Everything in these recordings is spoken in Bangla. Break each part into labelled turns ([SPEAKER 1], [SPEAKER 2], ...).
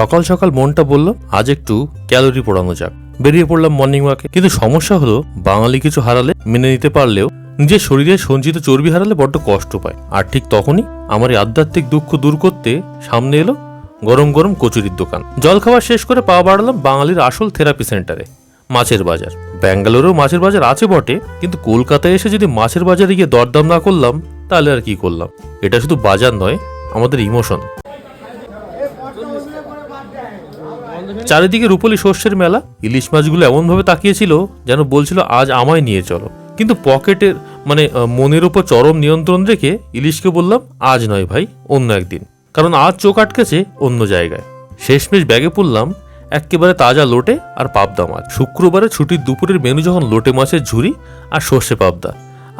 [SPEAKER 1] সকাল সকাল মনটা বলল আজ একটু ক্যালোরি পোড়ানো যাক। বেরিয়ে পড়লাম মর্নিং ওয়াকে। কিন্তু সমস্যা হলো বাঙালি কিছু হারালে মেনে নিতে পারলেও নিজের শরীরে সঞ্চিত চর্বি হারালে বড্ড কষ্ট পায়। আর ঠিক তখনই আমার এই আধ্যাত্মিক দুঃখ দূর করতে সামনে এলো গরম গরম কচুরির দোকান। জলখাবার শেষ করে পা বাড়ালাম বাঙালির আসল থেরাপি সেন্টারে, মাছের বাজার। ব্যাঙ্গালোরেও মাছের বাজার আছে বটে, কিন্তু কলকাতায় এসে যদি মাছের বাজারে গিয়ে দরদাম না করলাম তাহলে আর কি করলাম। এটা শুধু বাজার নয়, আমাদের ইমোশন। চারিদিকে রূপলি শস্যের মেলা। ইলিশ মাছগুলো এমনভাবে তাকিয়েছিল যেন বলছিল আজ আমায় নিয়ে চলো। কিন্তু পকেটের মনের উপর চরম নিয়ন্ত্রণ রেখে ইলিশকে বললাম আজ নয় ভাই, অন্য একদিন, কারণ আজ চোখ আটকেছে অন্য জায়গায়। শেষমেশ ব্যাগে পড়লাম একেবারে তাজা লোটে আর পাবদা মাছ। শুক্রবারে ছুটির দুপুরের মেনু যখন লোটে মাছের ঝুরি আর সর্ষে পাবদা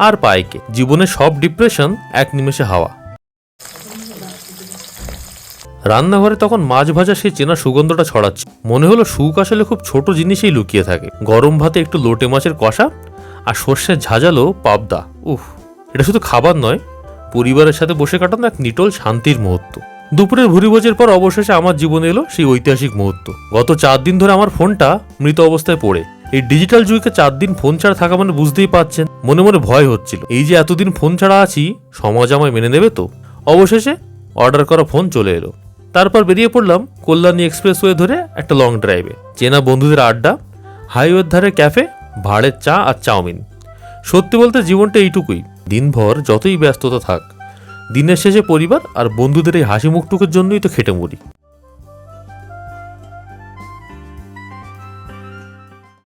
[SPEAKER 1] আর পাইকে, জীবনের সব ডিপ্রেশন এক নিমেষে হাওয়া। রান্নাঘরে তখন মাছ ভাজা সেই চেনা সুগন্ধটা ছড়াচ্ছে। মনে হলো সুখ আসলে খুব ছোট জিনিসেই লুকিয়ে থাকে। গরম ভাতে একটু লোটে মাছের কষা আর সর্ষের ঝাঁঝালো পাবদা, উফ! এটা শুধু খাবার নয়, পরিবারের সাথে বসে কাটানো এক নিটল শান্তির মুহূর্ত। দুপুরের ভুরিভোজের পর অবশেষে আমার জীবনে এলো সেই ঐতিহাসিক মুহূর্ত। গত 4 দিন ধরে আমার ফোনটা মৃত অবস্থায় পড়ে। এই ডিজিটাল যুগে 4 দিন ফোন ছাড়া থাকা মানে বুঝতেই পারছেন, মনে মনে ভয় হচ্ছিল এই যে এতদিন ফোন ছাড়া আছি, সমাজ আমায় মেনে নেবে তো। অবশেষে অর্ডার করা ফোন চলে এলো। তারপর বেরিয়ে পড়লাম কল্যাণী এক্সপ্রেসওয়ে ধরে একটা লং ড্রাইভে। চেনা বন্ধুদের আড্ডা, হাইওয়ের ধারে ক্যাফে, ভাড়ের চা আর চাউমিন। সত্যি বলতে জীবনটা এইটুকুই। দিনভর যতই ব্যস্ততা থাক, দিনের শেষে পরিবার আর বন্ধুদের এই হাসি মুখটুকুর জন্যই তো খেটে মরি।